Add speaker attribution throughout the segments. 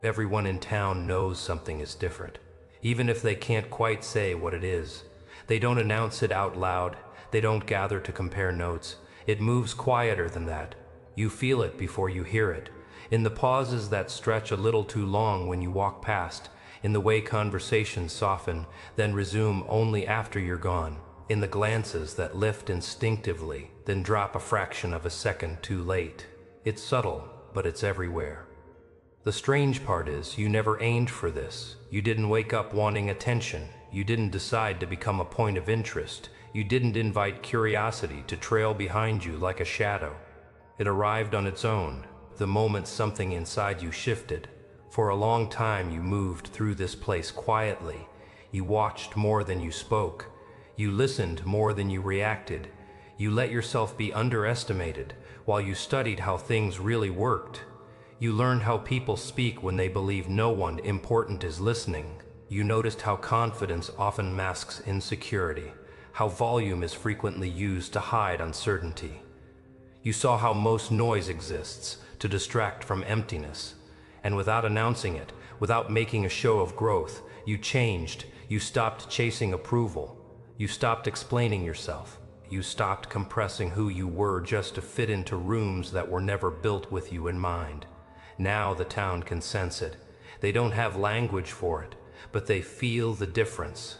Speaker 1: Everyone in town knows something is different, even if they can't quite say what it is. They don't announce it out loud. They don't gather to compare notes. It moves quieter than that. You feel it before you hear it. In the pauses that stretch a little too long when you walk past, in the way conversations soften, then resume only after you're gone, in the glances that lift instinctively, then drop a fraction of a second too late. It's subtle, but it's everywhere. The strange part is, you never aimed for this. You didn't wake up wanting attention. You didn't decide to become a point of interest. You didn't invite curiosity to trail behind you like a shadow. It arrived on its own, the moment something inside you shifted. For a long time you moved through this place quietly. You watched more than you spoke. You listened more than you reacted. You let yourself be underestimated while you studied how things really worked. You learned how people speak when they believe no one important is listening. You noticed how confidence often masks insecurity, how volume is frequently used to hide uncertainty. You saw how most noise exists to distract from emptiness. And without announcing it, without making a show of growth, you changed. You stopped chasing approval. You stopped explaining yourself. You stopped compressing who you were just to fit into rooms that were never built with you in mind. Now the town can sense it. They don't have language for it, but they feel the difference.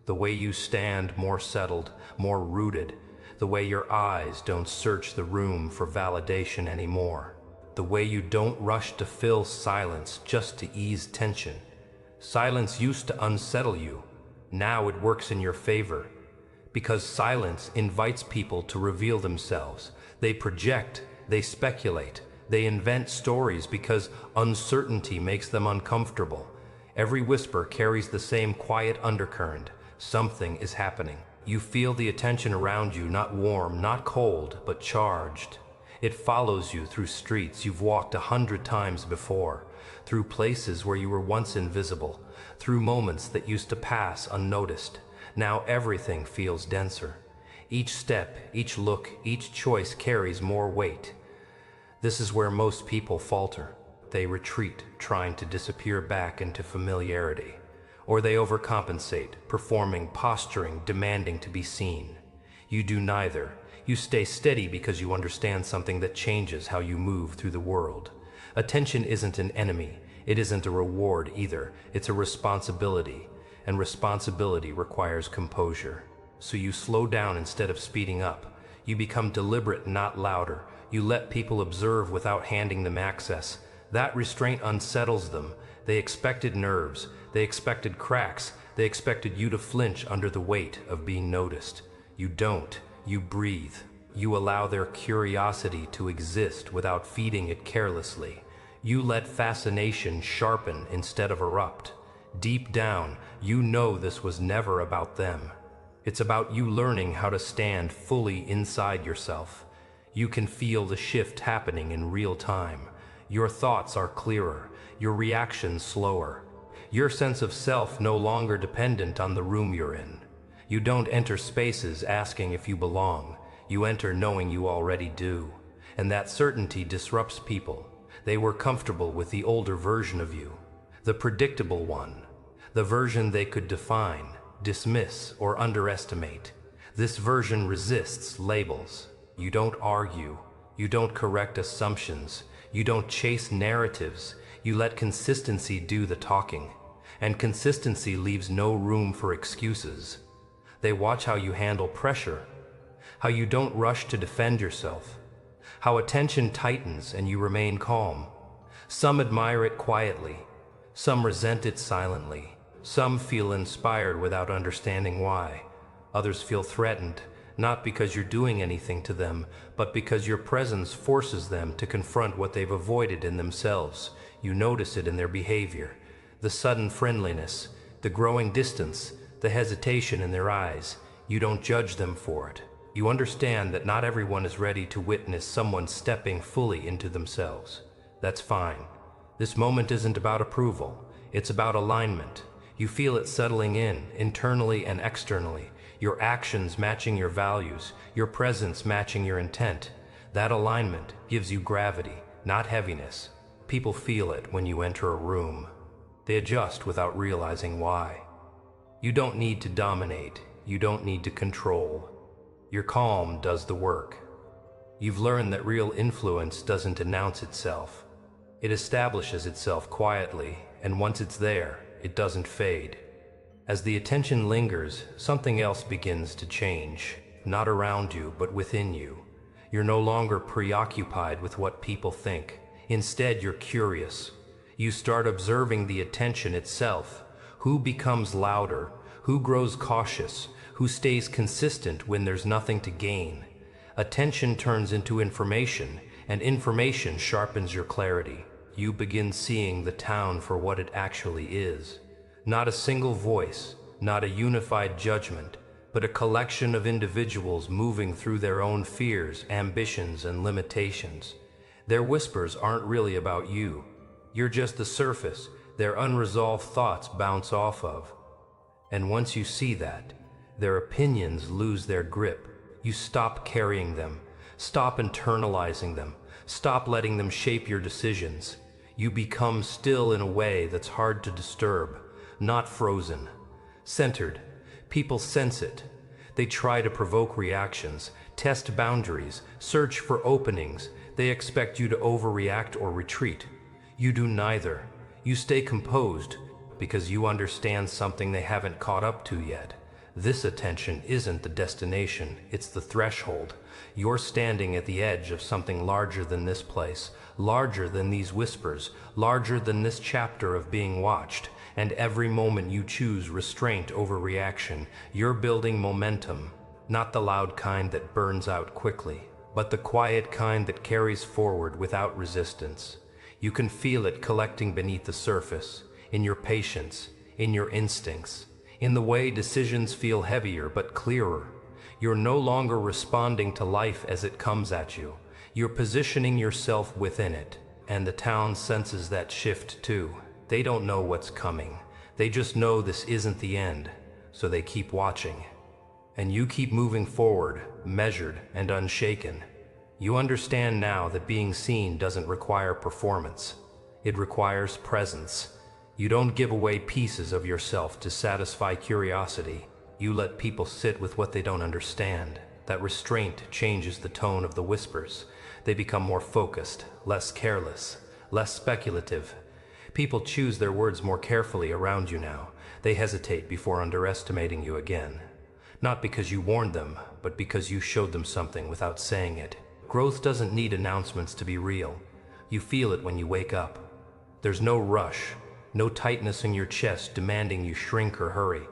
Speaker 1: The way you stand, more settled, more rooted. The way your eyes don't search the room for validation anymore. The way you don't rush to fill silence just to ease tension. Silence used to unsettle you. Now it works in your favor. Because silence invites people to reveal themselves. They project, they speculate, they invent stories because uncertainty makes them uncomfortable. Every whisper carries the same quiet undercurrent. Something is happening. You feel the attention around you, not warm, not cold, but charged. It follows you through streets you've walked 100 times before, through places where you were once invisible, through moments that used to pass unnoticed. Now everything feels denser. Each step, each look, each choice carries more weight. This is where most people falter. They retreat, trying to disappear back into familiarity. Or they overcompensate, performing, posturing, demanding to be seen. You do neither. You stay steady because you understand something that changes how you move through the world. Attention isn't an enemy. It isn't a reward either. It's a responsibility. And responsibility requires composure. So you slow down instead of speeding up. You become deliberate, not louder. You let people observe without handing them access. That restraint unsettles them. They expected nerves. They expected cracks. They expected you to flinch under the weight of being noticed. You don't. You breathe. You allow their curiosity to exist without feeding it carelessly. You let fascination sharpen instead of erupt. Deep down, you know this was never about them. It's about you learning how to stand fully inside yourself. You can feel the shift happening in real time. Your thoughts are clearer, your reactions slower. Your sense of self no longer dependent on the room you're in. You don't enter spaces asking if you belong. You enter knowing you already do. And that certainty disrupts people. They were comfortable with the older version of you, the predictable one, the version they could define, dismiss, or underestimate. This version resists labels. You don't argue. You don't correct assumptions. You don't chase narratives. You let consistency do the talking. And consistency leaves no room for excuses. They watch how you handle pressure, how you don't rush to defend yourself, how attention tightens and you remain calm. Some admire it quietly. Some resent it silently. Some feel inspired without understanding why. Others feel threatened, not because you're doing anything to them, but because your presence forces them to confront what they've avoided in themselves. You notice it in their behavior, the sudden friendliness, the growing distance, the hesitation in their eyes. You don't judge them for it. You understand that not everyone is ready to witness someone stepping fully into themselves. That's fine. This moment isn't about approval. It's about alignment. You feel it settling in, internally and externally. Your actions matching your values, your presence matching your intent. That alignment gives you gravity, not heaviness. People feel it when you enter a room. They adjust without realizing why. You don't need to dominate. You don't need to control. Your calm does the work. You've learned that real influence doesn't announce itself. It establishes itself quietly, and once it's there, it doesn't fade. As the attention lingers, something else begins to change, not around you, but within you. You're no longer preoccupied with what people think. Instead, you're curious. You start observing the attention itself. Who becomes louder? Who grows cautious? Who stays consistent when there's nothing to gain? Attention turns into information, and information sharpens your clarity. You begin seeing the town for what it actually is. Not a single voice, not a unified judgment, but a collection of individuals moving through their own fears, ambitions, and limitations. Their whispers aren't really about you. You're just the surface their unresolved thoughts bounce off of. And once you see that, their opinions lose their grip. You stop carrying them, stop internalizing them, stop letting them shape your decisions. You become still in a way that's hard to disturb, not frozen. Centered. People sense it. They try to provoke reactions, test boundaries, search for openings. They expect you to overreact or retreat. You do neither. You stay composed because you understand something they haven't caught up to yet. This attention isn't the destination, it's the threshold. You're standing at the edge of something larger than this place, larger than these whispers, larger than this chapter of being watched. And every moment you choose restraint over reaction, you're building momentum. Not the loud kind that burns out quickly, but the quiet kind that carries forward without resistance. You can feel it collecting beneath the surface, in your patience, in your instincts, in the way decisions feel heavier but clearer. You're no longer responding to life as it comes at you. You're positioning yourself within it, and the town senses that shift too. They don't know what's coming. They just know this isn't the end, so they keep watching. And you keep moving forward, measured and unshaken. You understand now that being seen doesn't require performance. It requires presence. You don't give away pieces of yourself to satisfy curiosity. You let people sit with what they don't understand. That restraint changes the tone of the whispers. They become more focused, less careless, less speculative. People choose their words more carefully around you now. They hesitate before underestimating you again. Not because you warned them, but because you showed them something without saying it. Growth doesn't need announcements to be real. You feel it when you wake up. There's no rush. No tightness in your chest demanding you shrink or hurry.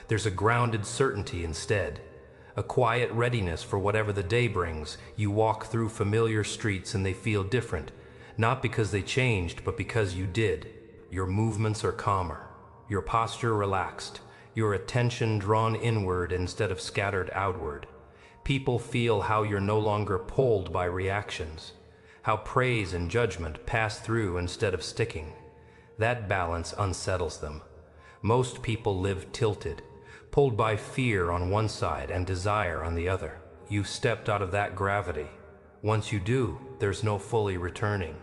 Speaker 1: There's a grounded certainty instead, a quiet readiness for whatever the day brings. You walk through familiar streets and they feel different, not because they changed, but because you did. Your movements are calmer, your posture relaxed, your attention drawn inward instead of scattered outward. People feel how you're no longer pulled by reactions, how praise and judgment pass through instead of sticking. That balance unsettles them. Most people live tilted, pulled by fear on one side and desire on the other. You've stepped out of that gravity. Once you do, there's no fully returning.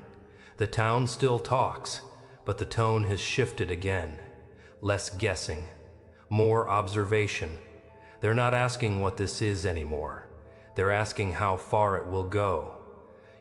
Speaker 1: The town still talks, but the tone has shifted again. Less guessing, more observation. They're not asking what this is anymore. They're asking how far it will go.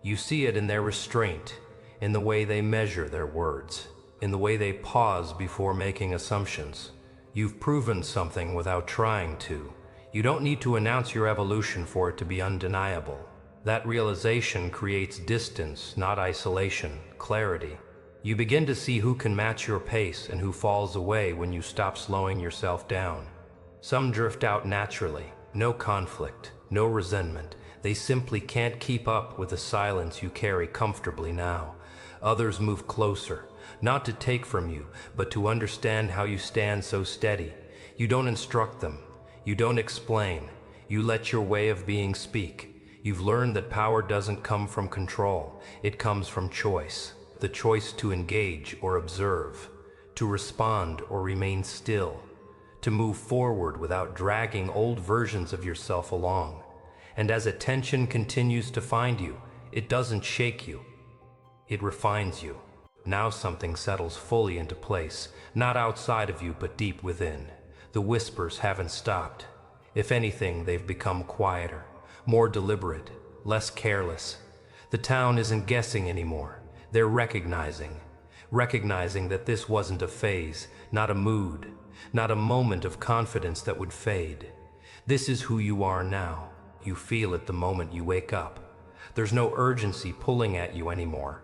Speaker 1: You see it in their restraint, in the way they measure their words, in the way they pause before making assumptions. You've proven something without trying to. You don't need to announce your evolution for it to be undeniable. That realization creates distance, not isolation, clarity. You begin to see who can match your pace and who falls away when you stop slowing yourself down. Some drift out naturally, no conflict, no resentment. They simply can't keep up with the silence you carry comfortably now. Others move closer, not to take from you, but to understand how you stand so steady. You don't instruct them. You don't explain. You let your way of being speak. You've learned that power doesn't come from control. It comes from choice. The choice to engage or observe, to respond or remain still, to move forward without dragging old versions of yourself along. And as attention continues to find you, it doesn't shake you. It refines you. Now something settles fully into place, not outside of you but deep within. The whispers haven't stopped. If anything, they've become quieter, more deliberate, less careless. The town isn't guessing anymore. They're recognizing that this wasn't a phase, not a mood, not a moment of confidence that would fade. This is who you are now. You feel it the moment you wake up. There's no urgency pulling at you anymore.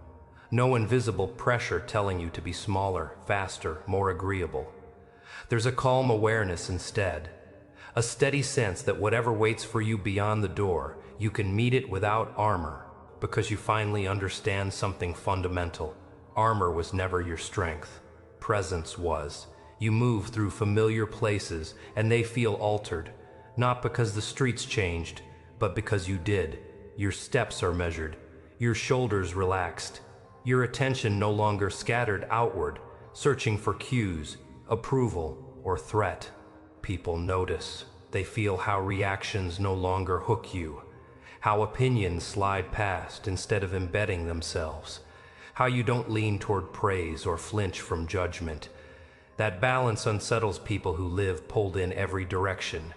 Speaker 1: No invisible pressure telling you to be smaller, faster, more agreeable. There's a calm awareness instead. A steady sense that whatever waits for you beyond the door, you can meet it without armor, because you finally understand something fundamental. Armor was never your strength. Presence was. You move through familiar places, and they feel altered, not because the streets changed, but because you did. Your steps are measured, your shoulders relaxed, your attention no longer scattered outward, searching for cues, approval, or threat. People notice. They feel how reactions no longer hook you, how opinions slide past instead of embedding themselves, how you don't lean toward praise or flinch from judgment. That balance unsettles people who live pulled in every direction.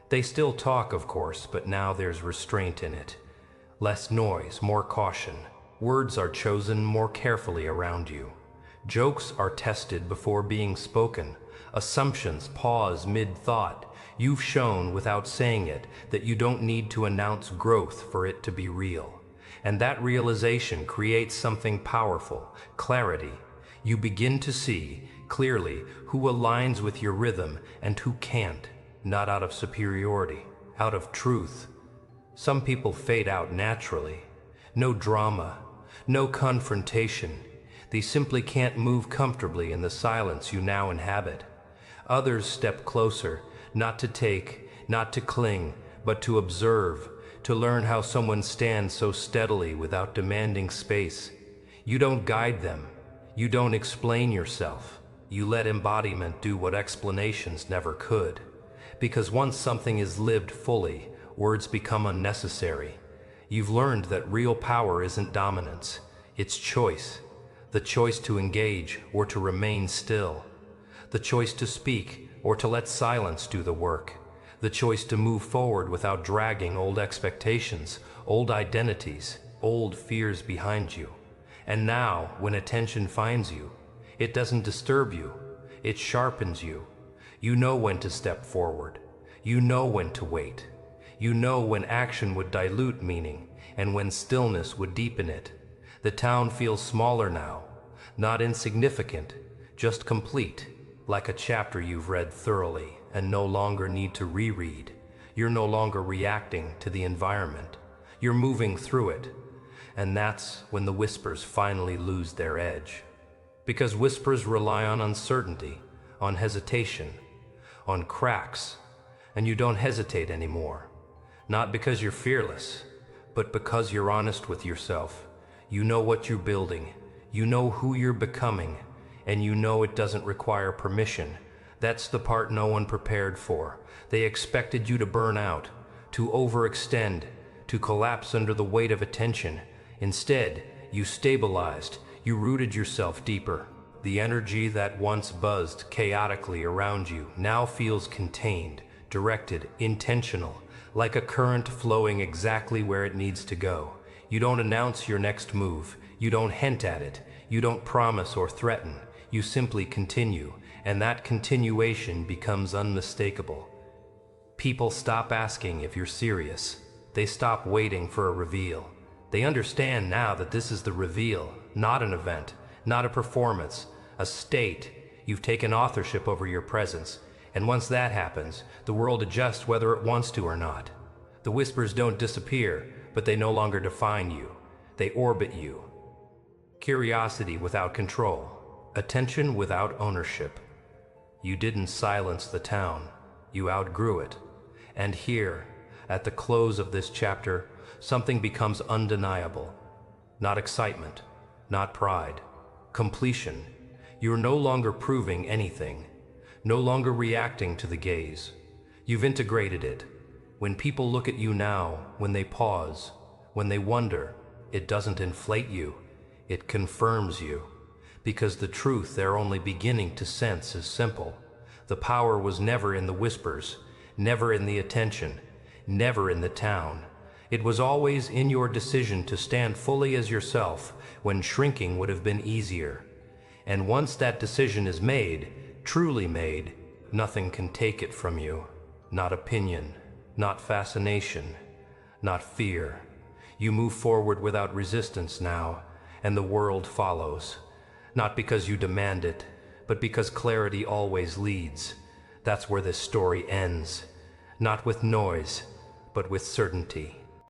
Speaker 1: They still talk, of course, but now there's restraint in it. Less noise, more caution. Words are chosen more carefully around you. Jokes are tested before being spoken. Assumptions pause mid-thought. You've shown, without saying it, that you don't need to announce growth for it to be real. And that realization creates something powerful, clarity. You begin to see, clearly, who aligns with your rhythm and who can't, not out of superiority, out of truth. Some people fade out naturally. No drama, no confrontation. They simply can't move comfortably in the silence you now inhabit. Others step closer, not to take, not to cling, but to observe, to learn how someone stands so steadily without demanding space. You don't guide them. You don't explain yourself. You let embodiment do what explanations never could. Because once something is lived fully, words become unnecessary. You've learned that real power isn't dominance, it's choice. The choice to engage or to remain still. The choice to speak or to let silence do the work. The choice to move forward without dragging old expectations, old identities, old fears behind you. And now, when attention finds you, it doesn't disturb you, it sharpens you. You know when to step forward. You know when to wait. You know when action would dilute meaning and when stillness would deepen it. The town feels smaller now, not insignificant, just complete, like a chapter you've read thoroughly and no longer need to reread. You're no longer reacting to the environment. You're moving through it. And that's when the whispers finally lose their edge. Because whispers rely on uncertainty, on hesitation, on cracks, and you don't hesitate anymore. Not because you're fearless, but because you're honest with yourself. You know what you're building, you know who you're becoming, and you know it doesn't require permission. That's the part no one prepared for. They expected you to burn out, to overextend, to collapse under the weight of attention. Instead, you stabilized, you rooted yourself deeper. The energy that once buzzed chaotically around you now feels contained, directed, intentional, like a current flowing exactly where it needs to go. You don't announce your next move, you don't hint at it, you don't promise or threaten, you simply continue, and that continuation becomes unmistakable. People stop asking if you're serious. They stop waiting for a reveal. They understand now that this is the reveal, not an event, not a performance, a state. You've taken authorship over your presence, and once that happens, the world adjusts whether it wants to or not. The whispers don't disappear, but they no longer define you. They orbit you. Curiosity without control. Attention without ownership. You didn't silence the town. You outgrew it. And here, at the close of this chapter, something becomes undeniable. Not excitement, not pride. Completion. You're no longer proving anything. No longer reacting to the gaze. You've integrated it. When people look at you now, when they pause, when they wonder, it doesn't inflate you. It confirms you. because the truth they're only beginning to sense is simple. The power was never in the whispers, never in the attention, never in the town. It was always in your decision to stand fully as yourself when shrinking would have been easier. And once that decision is made, truly made, nothing can take it from you. Not opinion, not fascination, not fear. You move forward without resistance now, and the world follows. Not because you demand it, but because clarity always leads. That's where this story ends. Not with noise, but with certainty.